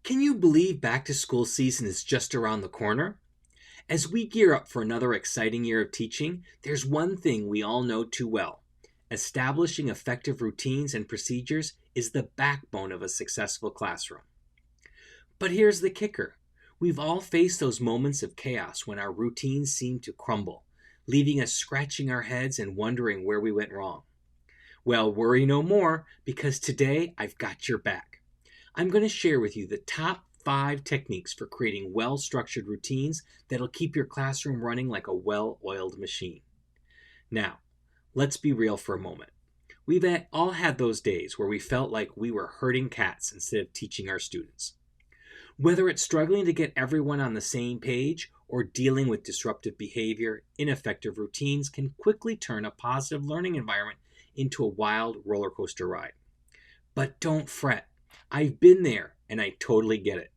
Can you believe back to school season is just around the corner? As we gear up for another exciting year of teaching, there's one thing we all know too well. Establishing effective routines and procedures is the backbone of a successful classroom. But here's the kicker. We've all faced those moments of chaos when our routines seem to crumble, leaving us scratching our heads and wondering where we went wrong. Well, worry no more, because today I've got your back. I'm going to share with you the top 5 techniques for creating well-structured routines that'll keep your classroom running like a well-oiled machine. Now, let's be real for a moment. We've all had those days where we felt like we were herding cats instead of teaching our students. Whether it's struggling to get everyone on the same page or dealing with disruptive behavior, ineffective routines can quickly turn a positive learning environment into a wild roller coaster ride. But don't fret. I've been there and I totally get it.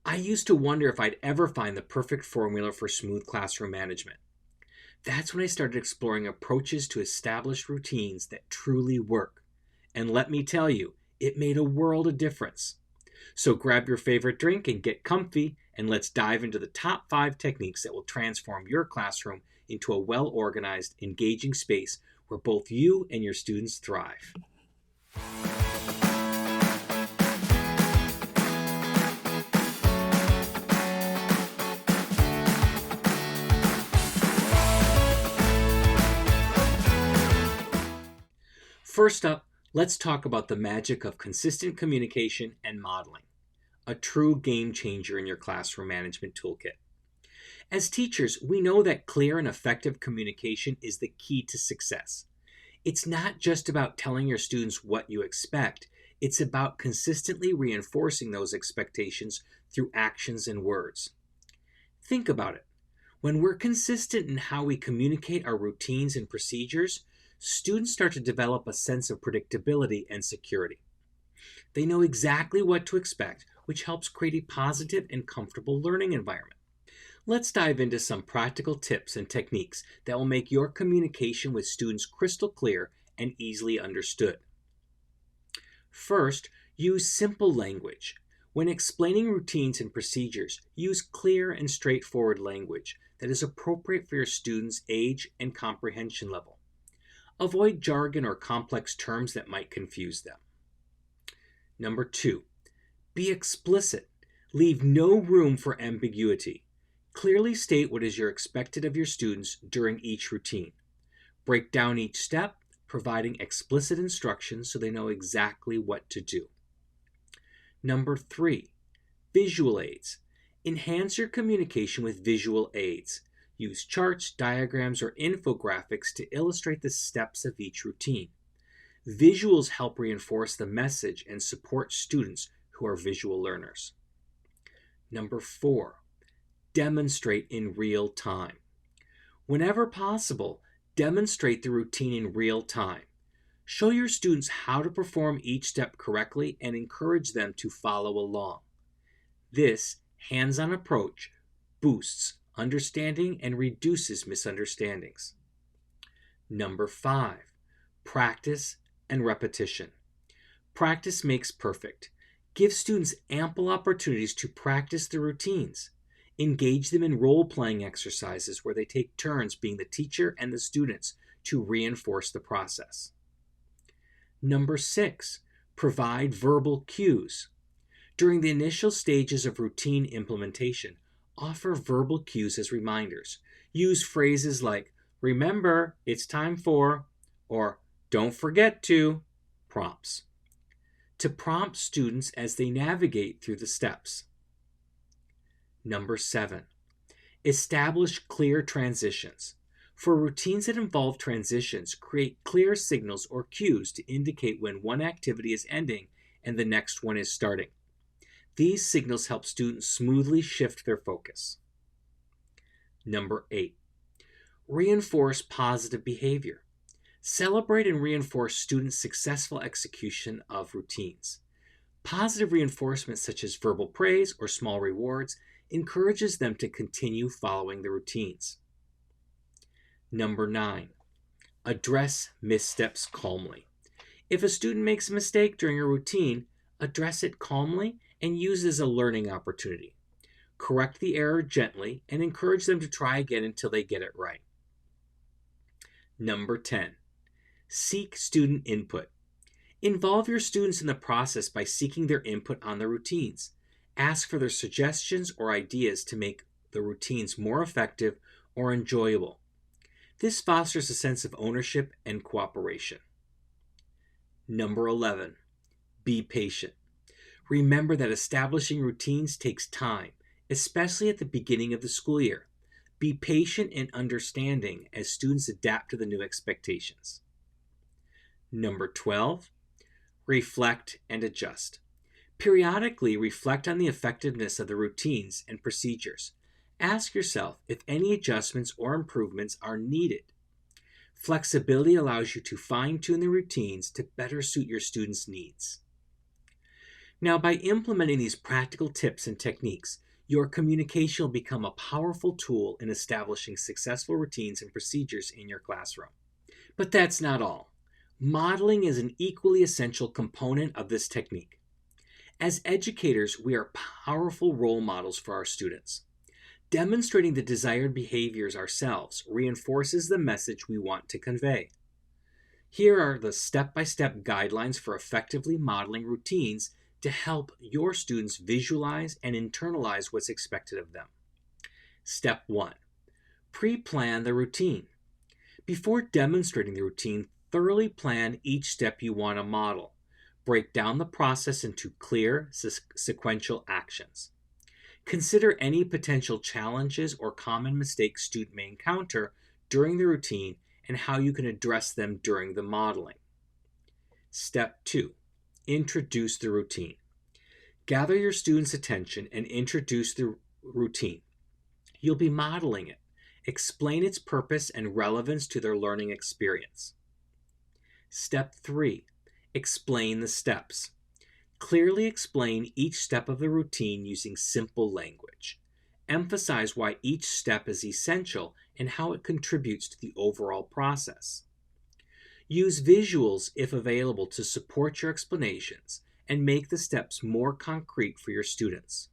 I used to wonder if I'd ever find the perfect formula for smooth classroom management. That's when I started exploring approaches to establish routines that truly work. And let me tell you, it made a world of difference. So grab your favorite drink and get comfy, and let's dive into the top 5 techniques that will transform your classroom into a well-organized, engaging space where both you and your students thrive. First up, let's talk about the magic of consistent communication and modeling, a true game changer in your classroom management toolkit. As teachers, we know that clear and effective communication is the key to success. It's not just about telling your students what you expect, it's about consistently reinforcing those expectations through actions and words. Think about it. When we're consistent in how we communicate our routines and procedures, students start to develop a sense of predictability and security. They know exactly what to expect, which helps create a positive and comfortable learning environment. Let's dive into some practical tips and techniques that will make your communication with students crystal clear and easily understood. First, use simple language. When explaining routines and procedures, use clear and straightforward language that is appropriate for your students' age and comprehension level. Avoid jargon or complex terms that might confuse them. Number 2, be explicit. Leave no room for ambiguity. Clearly state what is expected of your students during each routine. Break down each step, providing explicit instructions so they know exactly what to do. Number 3, visual aids. Enhance your communication with visual aids. Use charts, diagrams, or infographics to illustrate the steps of each routine. Visuals help reinforce the message and support students who are visual learners. Number 4, demonstrate in real time. Whenever possible, demonstrate the routine in real time. Show your students how to perform each step correctly and encourage them to follow along. This hands-on approach boosts understanding and reduces misunderstandings. Number 5, practice and repetition. Practice makes perfect. Give students ample opportunities to practice the routines. Engage them in role-playing exercises where they take turns being the teacher and the students to reinforce the process. Number 6, provide verbal cues. During the initial stages of routine implementation, offer verbal cues as reminders. Use phrases like, remember, it's time for, or don't forget to, prompts, to prompt students as they navigate through the steps. Number 7, establish clear transitions. For routines that involve transitions, create clear signals or cues to indicate when one activity is ending and the next one is starting. These signals help students smoothly shift their focus. Number 8, reinforce positive behavior. Celebrate and reinforce students' successful execution of routines. Positive reinforcement such as verbal praise or small rewards encourages them to continue following the routines. Number 9, address missteps calmly. If a student makes a mistake during a routine, address it calmly and use it as a learning opportunity. Correct the error gently and encourage them to try again until they get it right. Number 10. Seek student input. Involve your students in the process by seeking their input on the routines. Ask for their suggestions or ideas to make the routines more effective or enjoyable. This fosters a sense of ownership and cooperation. Number 11. Be patient. Remember that establishing routines takes time, especially at the beginning of the school year. Be patient and understanding as students adapt to the new expectations. Number 12. Reflect and adjust. Periodically reflect on the effectiveness of the routines and procedures. Ask yourself if any adjustments or improvements are needed. Flexibility allows you to fine-tune the routines to better suit your students' needs. Now, by implementing these practical tips and techniques, your communication will become a powerful tool in establishing successful routines and procedures in your classroom. But that's not all. Modeling is an equally essential component of this technique. As educators, we are powerful role models for our students. Demonstrating the desired behaviors ourselves reinforces the message we want to convey. Here are the step-by-step guidelines for effectively modeling routines to help your students visualize and internalize what's expected of them. Step 1. Pre-plan the routine. Before demonstrating the routine, thoroughly plan each step you want to model. Break down the process into clear, sequential actions. Consider any potential challenges or common mistakes students may encounter during the routine and how you can address them during the modeling. Step 2. Introduce the routine. Gather your students' attention and introduce the routine. You'll be modeling it. Explain its purpose and relevance to their learning experience. Step 3. Explain the steps. Clearly explain each step of the routine using simple language. Emphasize why each step is essential and how it contributes to the overall process. Use visuals, if available, to support your explanations and make the steps more concrete for your students.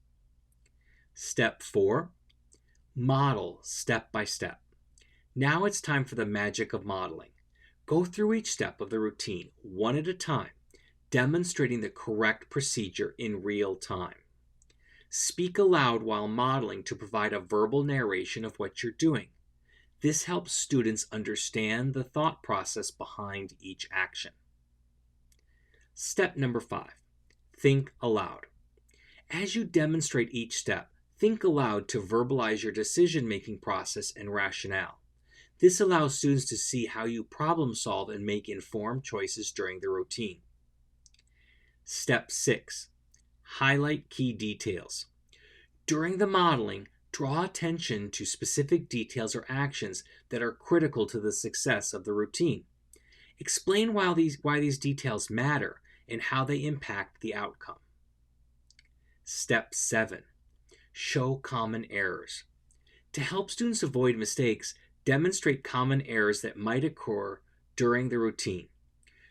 Step 4. Model step by step. Now it's time for the magic of modeling. Go through each step of the routine, one at a time, demonstrating the correct procedure in real time. Speak aloud while modeling to provide a verbal narration of what you're doing. This helps students understand the thought process behind each action. Step number 5. Think aloud. As you demonstrate each step, think aloud to verbalize your decision-making process and rationale. This allows students to see how you problem solve and make informed choices during the routine. Step 6. Highlight key details. During the modeling, draw attention to specific details or actions that are critical to the success of the routine. Explain why these details matter and how they impact the outcome. Step 7. Show common errors. To help students avoid mistakes, demonstrate common errors that might occur during the routine.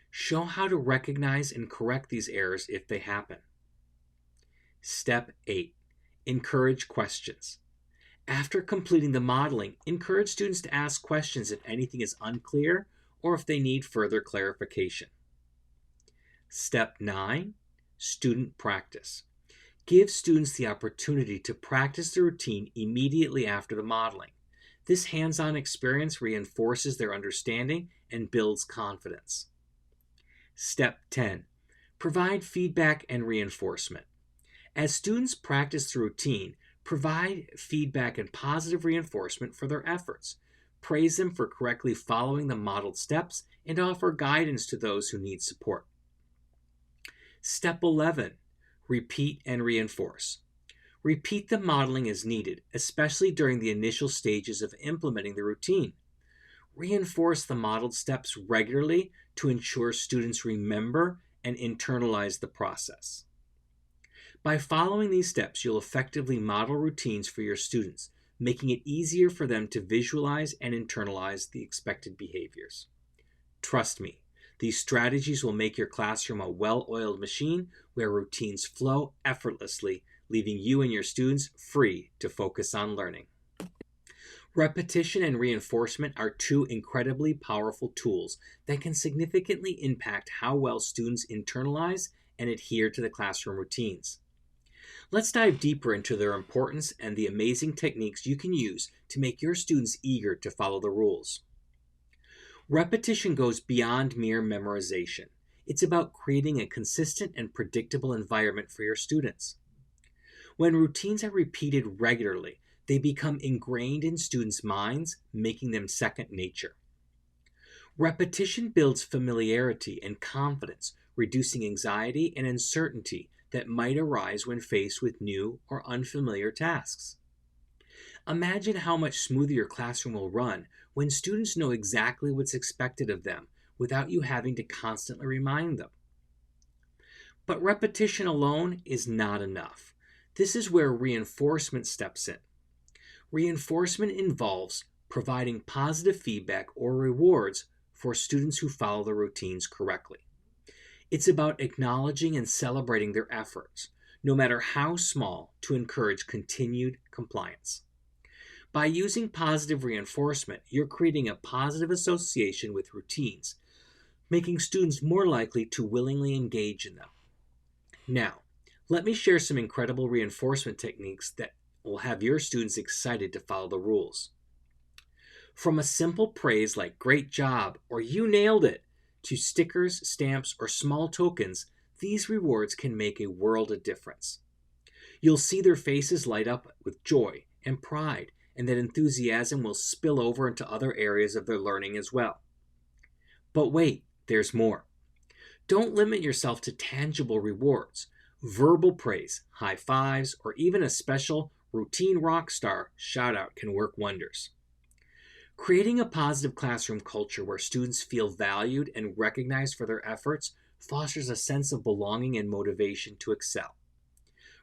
Show how to recognize and correct these errors if they happen. Step 8. Encourage questions. After completing the modeling, encourage students to ask questions if anything is unclear or if they need further clarification. Step 9. Student practice. Give students the opportunity to practice the routine immediately after the modeling. This hands-on experience reinforces their understanding and builds confidence. Step 10. Provide feedback and reinforcement. As students practice the routine, provide feedback and positive reinforcement for their efforts. Praise them for correctly following the modeled steps and offer guidance to those who need support. Step 11. Repeat and reinforce. Repeat the modeling as needed, especially during the initial stages of implementing the routine. Reinforce the modeled steps regularly to ensure students remember and internalize the process. By following these steps, you'll effectively model routines for your students, making it easier for them to visualize and internalize the expected behaviors. Trust me, These strategies will make your classroom a well-oiled machine where routines flow effortlessly, leaving you and your students free to focus on learning. Repetition and reinforcement are two incredibly powerful tools that can significantly impact how well students internalize and adhere to the classroom routines. Let's dive deeper into their importance and the amazing techniques you can use to make your students eager to follow the rules. Repetition goes beyond mere memorization. It's about creating a consistent and predictable environment for your students. When routines are repeated regularly, they become ingrained in students' minds, making them second nature. Repetition builds familiarity and confidence, reducing anxiety and uncertainty that might arise when faced with new or unfamiliar tasks. Imagine how much smoother your classroom will run when students know exactly what's expected of them without you having to constantly remind them. But repetition alone is not enough. This is where reinforcement steps in. Reinforcement involves providing positive feedback or rewards for students who follow the routines correctly. It's about acknowledging and celebrating their efforts, no matter how small, to encourage continued compliance. By using positive reinforcement, you're creating a positive association with routines, making students more likely to willingly engage in them. Now, let me share some incredible reinforcement techniques that will have your students excited to follow the rules. From a simple praise like "great job" or "you nailed it" to stickers, stamps, or small tokens, these rewards can make a world of difference. You'll see their faces light up with joy and pride, and that enthusiasm will spill over into other areas of their learning as well. But wait, there's more. Don't limit yourself to tangible rewards. Verbal praise, high fives, or even a special routine rock star shout out can work wonders. Creating a positive classroom culture where students feel valued and recognized for their efforts fosters a sense of belonging and motivation to excel.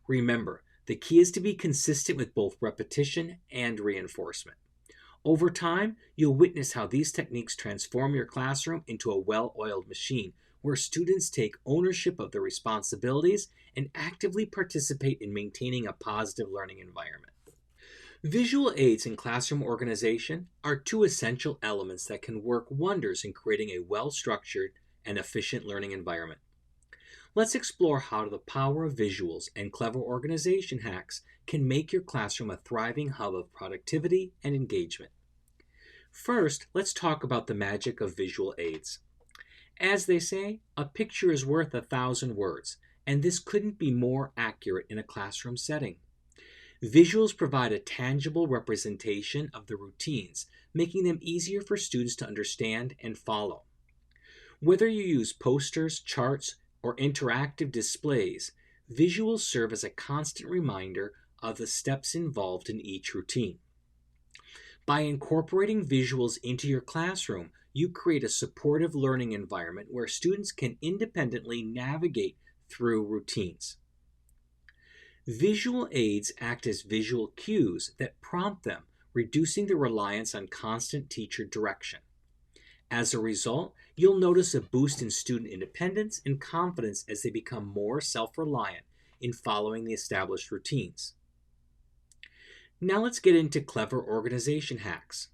Remember, the key is to be consistent with both repetition and reinforcement. Over time, you'll witness how these techniques transform your classroom into a well-oiled machine where students take ownership of their responsibilities and actively participate in maintaining a positive learning environment. Visual aids in classroom organization are two essential elements that can work wonders in creating a well-structured and efficient learning environment. Let's explore how the power of visuals and clever organization hacks can make your classroom a thriving hub of productivity and engagement. First, let's talk about the magic of visual aids. As they say, a picture is worth 1,000 words, and this couldn't be more accurate in a classroom setting. Visuals provide a tangible representation of the routines, making them easier for students to understand and follow. Whether you use posters, charts, or interactive displays, visuals serve as a constant reminder of the steps involved in each routine. By incorporating visuals into your classroom, you create a supportive learning environment where students can independently navigate through routines. Visual aids act as visual cues that prompt them, reducing the reliance on constant teacher direction. As a result, you'll notice a boost in student independence and confidence as they become more self-reliant in following the established routines. Now let's get into clever organization hacks.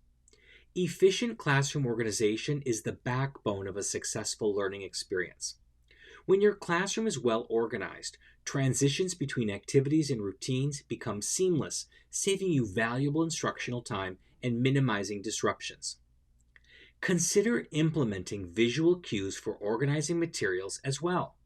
Efficient classroom organization is the backbone of a successful learning experience. When your classroom is well organized, transitions between activities and routines become seamless, saving you valuable instructional time and minimizing disruptions. Consider implementing visual cues for organizing materials as well.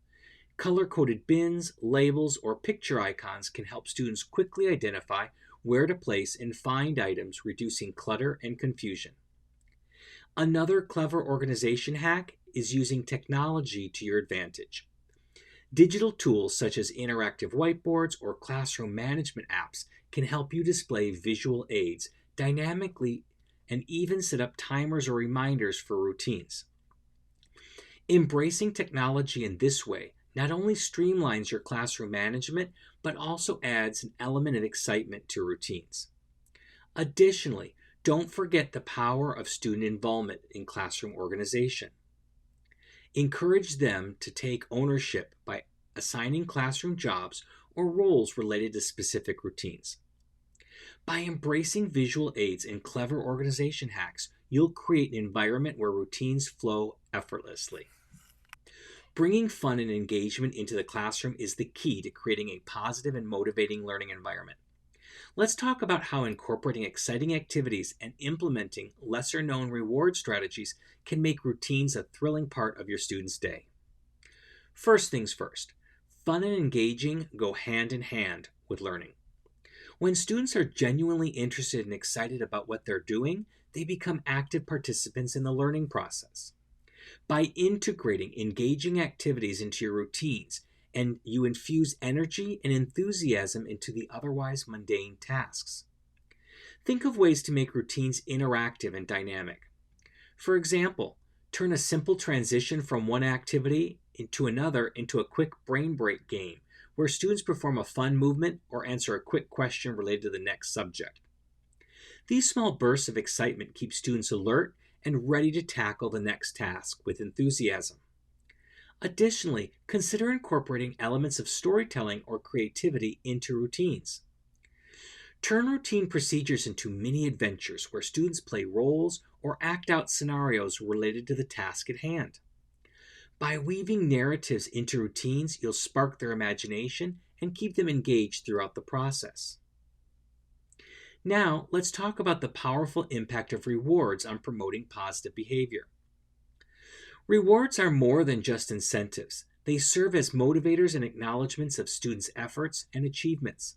Color-coded bins, labels, or picture icons can help students quickly identify where to place and find items, reducing clutter and confusion. Another clever organization hack is using technology to your advantage. Digital tools such as interactive whiteboards or classroom management apps can help you display visual aids dynamically and even set up timers or reminders for routines. Embracing technology in this way not only streamlines your classroom management, but also adds an element of excitement to routines. Additionally, don't forget the power of student involvement in classroom organization. Encourage them to take ownership by assigning classroom jobs or roles related to specific routines. By embracing visual aids and clever organization hacks, you'll create an environment where routines flow effortlessly. Bringing fun and engagement into the classroom is the key to creating a positive and motivating learning environment. Let's talk about how incorporating exciting activities and implementing lesser known reward strategies can make routines a thrilling part of your students' day. First things first, fun and engaging go hand in hand with learning. When students are genuinely interested and excited about what they're doing, they become active participants in the learning process. By integrating engaging activities into your routines, and you infuse energy and enthusiasm into the otherwise mundane tasks. Think of ways to make routines interactive and dynamic. For example, turn a simple transition from one activity into another into a quick brain break game where students perform a fun movement or answer a quick question related to the next subject. These small bursts of excitement keep students alert and ready to tackle the next task with enthusiasm. Additionally, consider incorporating elements of storytelling or creativity into routines. Turn routine procedures into mini adventures where students play roles or act out scenarios related to the task at hand. By weaving narratives into routines, you'll spark their imagination and keep them engaged throughout the process. Now, let's talk about the powerful impact of rewards on promoting positive behavior. Rewards are more than just incentives. They serve as motivators and acknowledgments of students' efforts and achievements.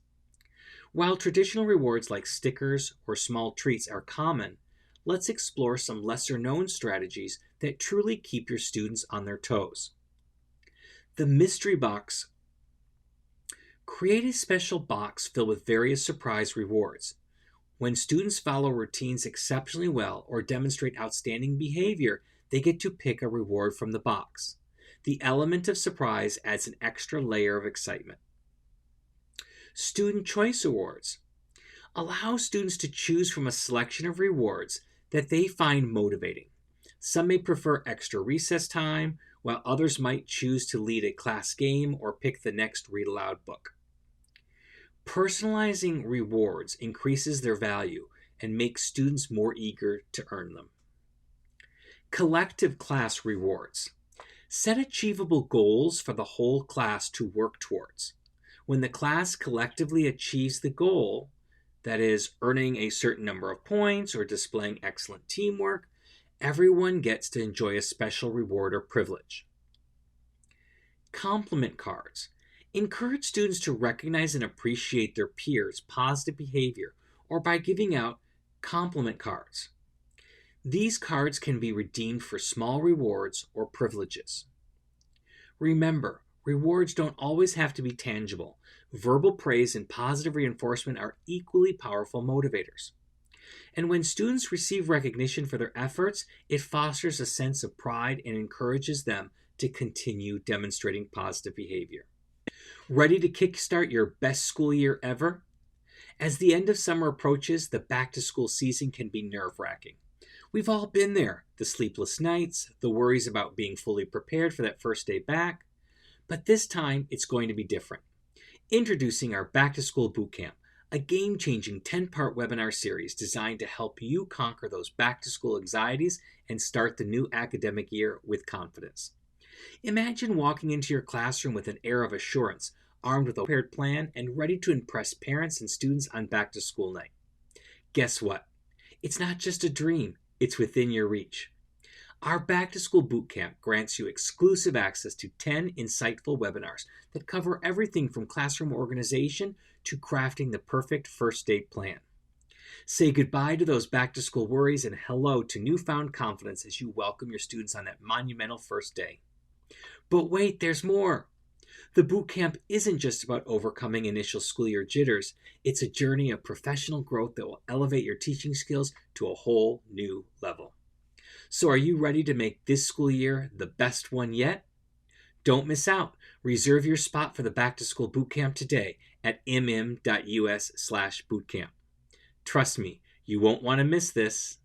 While traditional rewards like stickers or small treats are common, let's explore some lesser-known strategies that truly keep your students on their toes. The mystery box. Create a special box filled with various surprise rewards. When students follow routines exceptionally well or demonstrate outstanding behavior, they get to pick a reward from the box. The element of surprise adds an extra layer of excitement. Student Choice Awards. Allow students to choose from a selection of rewards that they find motivating. Some may prefer extra recess time, while others might choose to lead a class game or pick the next read aloud book. Personalizing rewards increases their value and makes students more eager to earn them. Collective class rewards. Set achievable goals for the whole class to work towards. When the class collectively achieves the goal, that is, earning a certain number of points or displaying excellent teamwork, everyone gets to enjoy a special reward or privilege. Compliment cards. Encourage students to recognize and appreciate their peers' positive behavior or by giving out compliment cards. These cards can be redeemed for small rewards or privileges. Remember, rewards don't always have to be tangible. Verbal praise and positive reinforcement are equally powerful motivators. And when students receive recognition for their efforts, it fosters a sense of pride and encourages them to continue demonstrating positive behavior. Ready to kickstart your best school year ever? As the end of summer approaches, the back-to-school season can be nerve-wracking. We've all been there, the sleepless nights, the worries about being fully prepared for that first day back. But this time, it's going to be different. Introducing our Back-to-School Bootcamp, a game-changing 10-part webinar series designed to help you conquer those back-to-school anxieties and start the new academic year with confidence. Imagine walking into your classroom with an air of assurance, armed with a prepared plan and ready to impress parents and students on back-to-school night. Guess what? It's not just a dream, it's within your reach. Our Back-to-School Bootcamp grants you exclusive access to 10 insightful webinars that cover everything from classroom organization to crafting the perfect first day plan. Say goodbye to those back-to-school worries and hello to newfound confidence as you welcome your students on that monumental first day. But wait, there's more. The bootcamp isn't just about overcoming initial school year jitters. It's a journey of professional growth that will elevate your teaching skills to a whole new level. So are you ready to make this school year the best one yet? Don't miss out. Reserve your spot for the Back to School Bootcamp today at mm.us/bootcamp. Trust me, you won't want to miss this.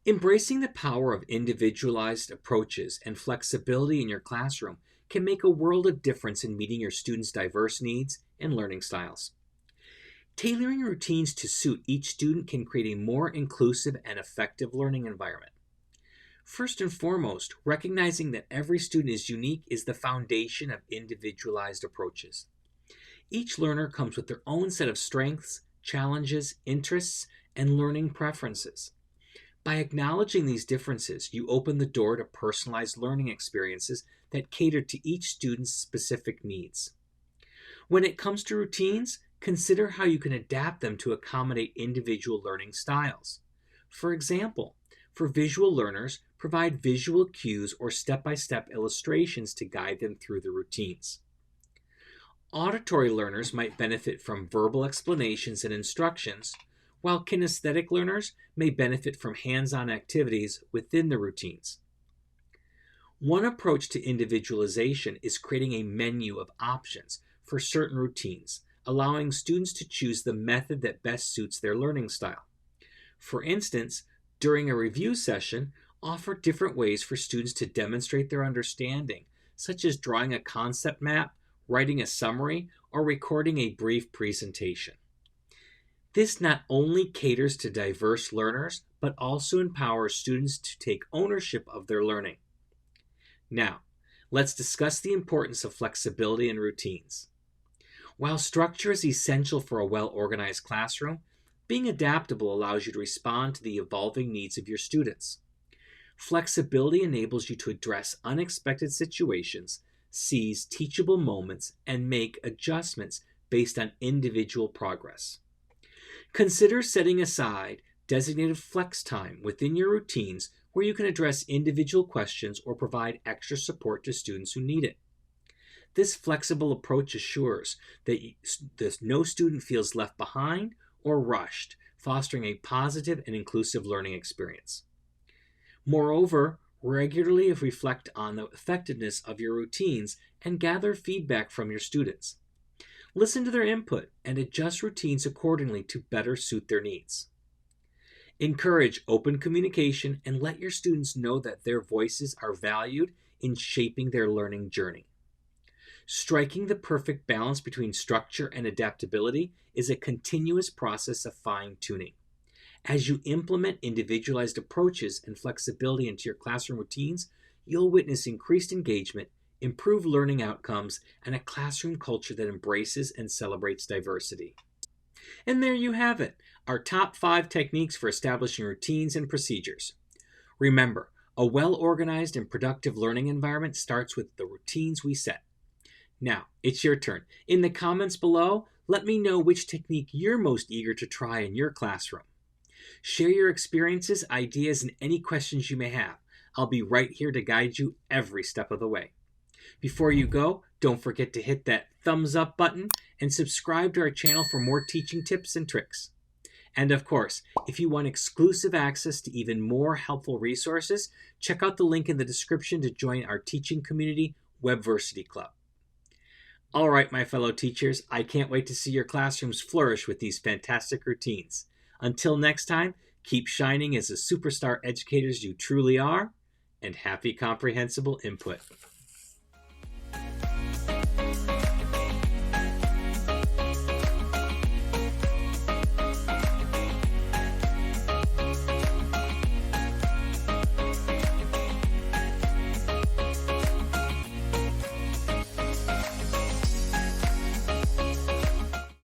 Embracing the power of individualized approaches and flexibility in your classroom can make a world of difference in meeting your students' diverse needs and learning styles. Tailoring routines to suit each student can create a more inclusive and effective learning environment. First and foremost, recognizing that every student is unique is the foundation of individualized approaches. Each learner comes with their own set of strengths, challenges, interests, and learning preferences. By acknowledging these differences, you open the door to personalized learning experiences that cater to each student's specific needs. When it comes to routines, consider how you can adapt them to accommodate individual learning styles. For example, for visual learners, provide visual cues or step-by-step illustrations to guide them through the routines. Auditory learners might benefit from verbal explanations and instructions, while kinesthetic learners may benefit from hands-on activities within the routines. One approach to individualization is creating a menu of options for certain routines, allowing students to choose the method that best suits their learning style. For instance, during a review session, offer different ways for students to demonstrate their understanding, such as drawing a concept map, writing a summary, or recording a brief presentation. This not only caters to diverse learners, but also empowers students to take ownership of their learning. Now, let's discuss the importance of flexibility in routines. While structure is essential for a well-organized classroom, being adaptable allows you to respond to the evolving needs of your students. Flexibility enables you to address unexpected situations, seize teachable moments, and make adjustments based on individual progress. Consider setting aside designated flex time within your routines where you can address individual questions or provide extra support to students who need it. This flexible approach assures that no student feels left behind or rushed, fostering a positive and inclusive learning experience. Moreover, regularly reflect on the effectiveness of your routines and gather feedback from your students. Listen to their input and adjust routines accordingly to better suit their needs. Encourage open communication and let your students know that their voices are valued in shaping their learning journey. Striking the perfect balance between structure and adaptability is a continuous process of fine-tuning. As you implement individualized approaches and flexibility into your classroom routines, you'll witness increased engagement, improved learning outcomes, and a classroom culture that embraces and celebrates diversity. And there you have it, our top 5 techniques for establishing routines and procedures. Remember, a well-organized and productive learning environment starts with the routines we set. Now, it's your turn. In the comments below, let me know which technique you're most eager to try in your classroom. Share your experiences, ideas, and any questions you may have. I'll be right here to guide you every step of the way. Before you go, don't forget to hit that thumbs up button and subscribe to our channel for more teaching tips and tricks. And of course, if you want exclusive access to even more helpful resources, check out the link in the description to join our teaching community, Webversity Club. All right, my fellow teachers, I can't wait to see your classrooms flourish with these fantastic routines. Until next time, keep shining as the superstar educators you truly are, and happy comprehensible input.